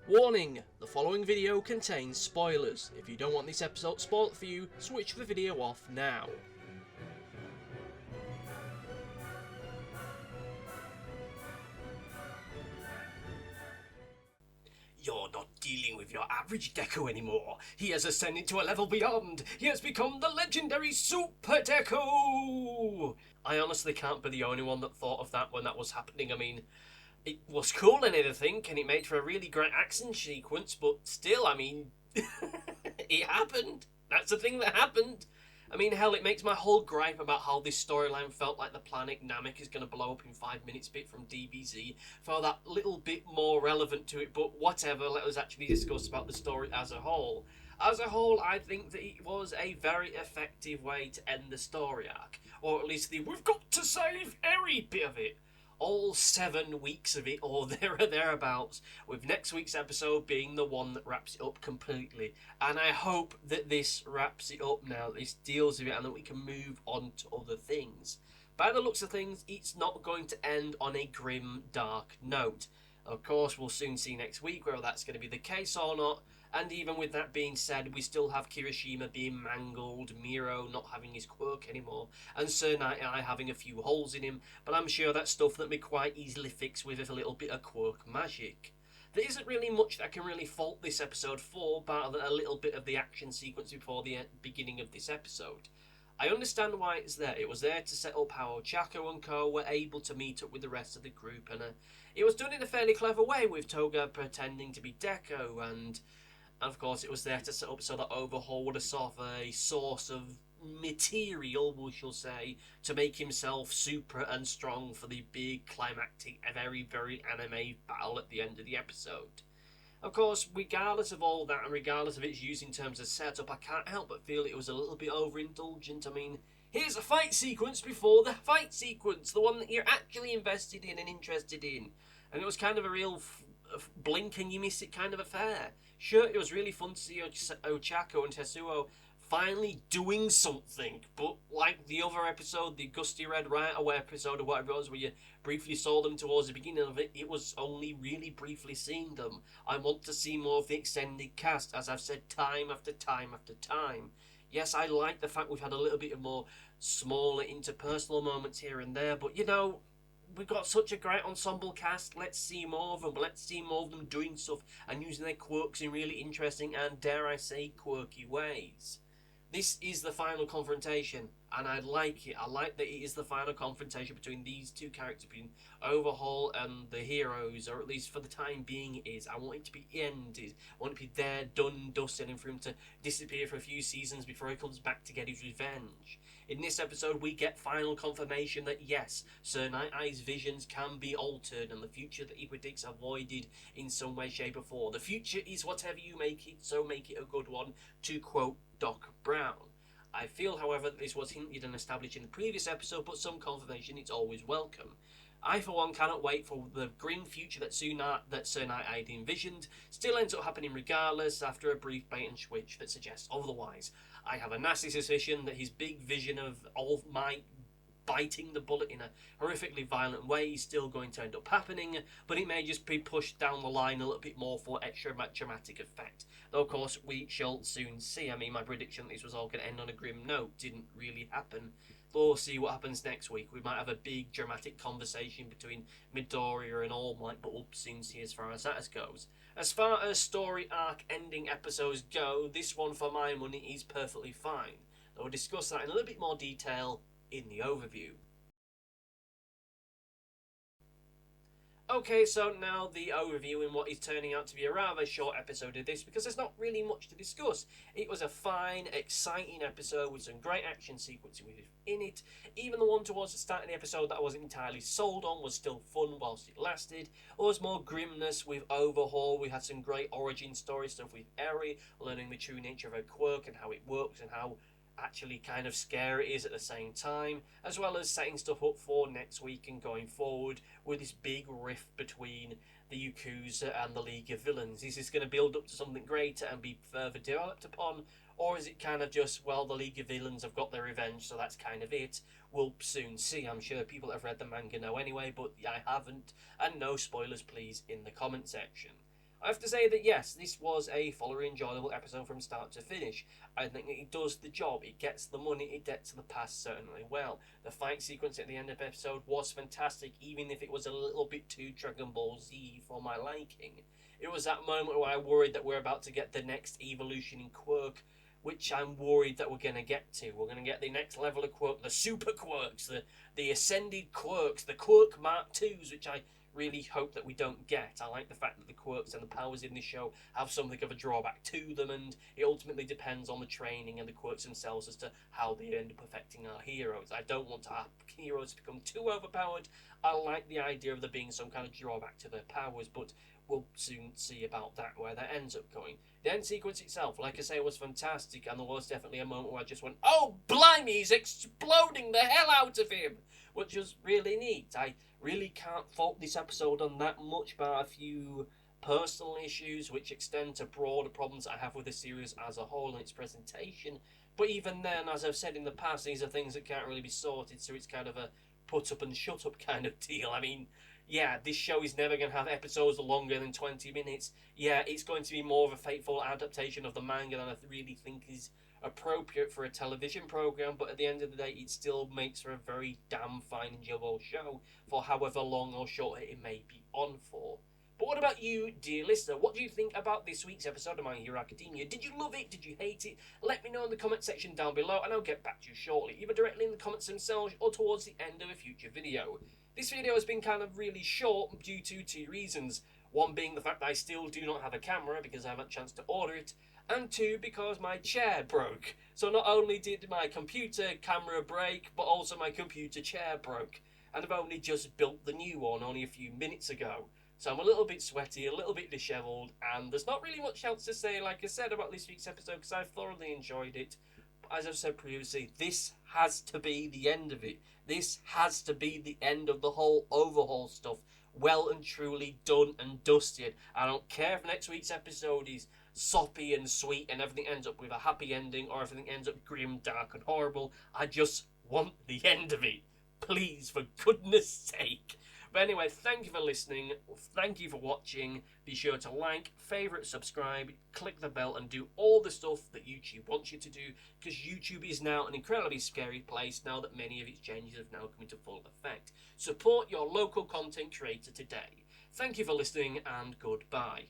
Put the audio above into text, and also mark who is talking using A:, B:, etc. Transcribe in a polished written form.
A: Warning, the following video contains spoilers. If you don't want this episode spoiled for you, switch the video off now.
B: You're not dealing with your average Deku anymore. He has ascended to a level beyond. He has become the legendary Super Deku! I honestly can't be the only one that thought of that when that was happening. I mean, it was cool and everything, and it made for a really great action sequence, but still, I mean, it happened. That's the thing that happened. I mean, hell, it makes my whole gripe about how this storyline felt like the planet Namek is going to blow up in 5 minutes bit from DBZ felt that little bit more relevant to it, but whatever, let us actually discuss about the story as a whole. As a whole, I think that it was a very effective way to end the story arc, or at least the "we've got to save Eri" bit of it. All 7 weeks of it, or there or thereabouts, with next week's episode being the one that wraps it up completely. And I hope that this wraps it up now, this deals with it, and that we can move on to other things. By the looks of things, it's not going to end on a grim, dark note. Of course, we'll soon see next week whether that's going to be the case or not. And even with that being said, we still have Kirishima being mangled, Miro not having his quirk anymore, and Tsunade having a few holes in him, but I'm sure that's stuff that we quite easily fix with a little bit of quirk magic. There isn't really much that I can really fault this episode for, bar a little bit of the action sequence before the beginning of this episode. I understand why it's there. It was there to set up how Ochako and co were able to meet up with the rest of the group, and it was done in a fairly clever way, with Toga pretending to be Deku, and of course it was there to set up so that Overhaul would have sort of a source of material, we shall say, to make himself super and strong for the big climactic, very, very anime battle at the end of the episode. Of course, regardless of all that, and regardless of its use in terms of setup, I can't help but feel it was a little bit overindulgent. I mean, here's a fight sequence before the fight sequence, the one that you're actually invested in and interested in. And it was kind of a real blink and you miss it kind of affair. Sure, it was really fun to see Ochako and Tetsuo finally doing something, but like the other episode, the Gusty Red Riot Away episode or whatever it was, where you briefly saw them towards the beginning of it, it was only really briefly seeing them. I want to see more of the extended cast, as I've said time after time after time. Yes, I like the fact we've had a little bit of more smaller interpersonal moments here and there, but you know, we've got such a great ensemble cast. Let's see more of them. Let's see more of them doing stuff and using their quirks in really interesting and, dare I say, quirky ways. This is the final confrontation, and I like it. I like that it is the final confrontation between these two characters, between Overhaul and the heroes, or at least for the time being it is. I want it to be ended. I want it to be there, done, dusted, and for him to disappear for a few seasons before he comes back to get his revenge. In this episode, we get final confirmation that yes, Tsunade's visions can be altered, and the future that he predicts avoided in some way, shape, or form. The future is whatever you make it, so make it a good one, to quote Doc Brown. I feel, however, that this was hinted and established in the previous episode, but some confirmation is always welcome. I, for one, cannot wait for the grim future that Tsunade envisioned still ends up happening regardless, after a brief bait and switch that suggests otherwise. I have a nasty suspicion that his big vision of All Might biting the bullet in a horrifically violent way is still going to end up happening, but it may just be pushed down the line a little bit more for extra dramatic effect. Though, of course, we shall soon see. I mean, my prediction that this was all going to end on a grim note didn't really happen. We'll see what happens next week. We might have a big dramatic conversation between Midoriya and All Might, but we'll soon see as far as that goes. As far as story arc ending episodes go, this one for my money is perfectly fine. We'll discuss that in a little bit more detail in the overview. Okay, so now the overview in what is turning out to be a rather short episode of this, because there's not really much to discuss. It was a fine, exciting episode with some great action sequences in it. Even the one towards the start of the episode that I wasn't entirely sold on was still fun whilst it lasted. There was more grimness with Overhaul. We had some great origin story stuff with Eri, learning the true nature of her quirk and how it works and how actually kind of scary it is at the same time, as well as setting stuff up for next week and going forward with this big rift between the Yakuza and the League of Villains. Is this going to build up to something greater and be further developed upon, or is it kind of just, well, the League of Villains have got their revenge, so that's kind of it? We'll soon see. I'm sure people that have read the manga know anyway, but I haven't, and no spoilers please in the comment section. I have to say that yes, this was a thoroughly enjoyable episode from start to finish. I think it does the job. It gets the money, it gets the past certainly well. The fight sequence at the end of the episode was fantastic, even if it was a little bit too Dragon Ball Z for my liking. It was that moment where I worried that we're about to get the next evolution in quirk, which I'm worried that we're going to get to. We're going to get the next level of quirk, the super quirks, the ascended quirks, the quirk Mark 2s, which I really hope that we don't get. I like the fact that the quirks and the powers in this show have something of a drawback to them, and it ultimately depends on the training and the quirks themselves as to how they end up affecting our heroes. I don't want to have heroes become too overpowered. I like the idea of there being some kind of drawback to their powers, but we'll soon see about that, where that ends up going. The end sequence itself, like I say, was fantastic, and there was definitely a moment where I just went, oh, blimey, he's exploding the hell out of him, which was really neat. I really can't fault this episode on that much, but a few personal issues which extend to broader problems I have with the series as a whole and its presentation. But even then, as I've said in the past, these are things that can't really be sorted, so it's kind of a put up and shut up kind of deal. I mean, yeah, this show is never going to have episodes longer than 20 minutes. Yeah, it's going to be more of a faithful adaptation of the manga than I really think is appropriate for a television program, but at the end of the day, it still makes for a very damn fine, enjoyable show for however long or short it may be on for. But what about you, dear listener? What do you think about this week's episode of My Hero Academia? Did you love it? Did you hate it? Let me know in the comment section down below, and I'll get back to you shortly, either directly in the comments themselves or towards the end of a future video. This video has been kind of really short due to two reasons. One being the fact that I still do not have a camera because I haven't had a chance to order it, and two, because my chair broke. So not only did my computer camera break, but also my computer chair broke. And I've only just built the new one only a few minutes ago. So I'm a little bit sweaty, a little bit dishevelled, and there's not really much else to say, like I said, about this week's episode, because I've thoroughly enjoyed it. But as I've said previously, this has to be the end of it. This has to be the end of the whole overhaul stuff. Well and truly done and dusted. I don't care if next week's episode is soppy and sweet and everything ends up with a happy ending or everything ends up grim, dark and horrible. I just want the end of it. Please, for goodness sake. But anyway, thank you for listening. Thank you for watching. Be sure to like, favourite, subscribe, click the bell and do all the stuff that YouTube wants you to do, because YouTube is now an incredibly scary place now that many of its changes have now come into full effect. Support your local content creator today. Thank you for listening and goodbye.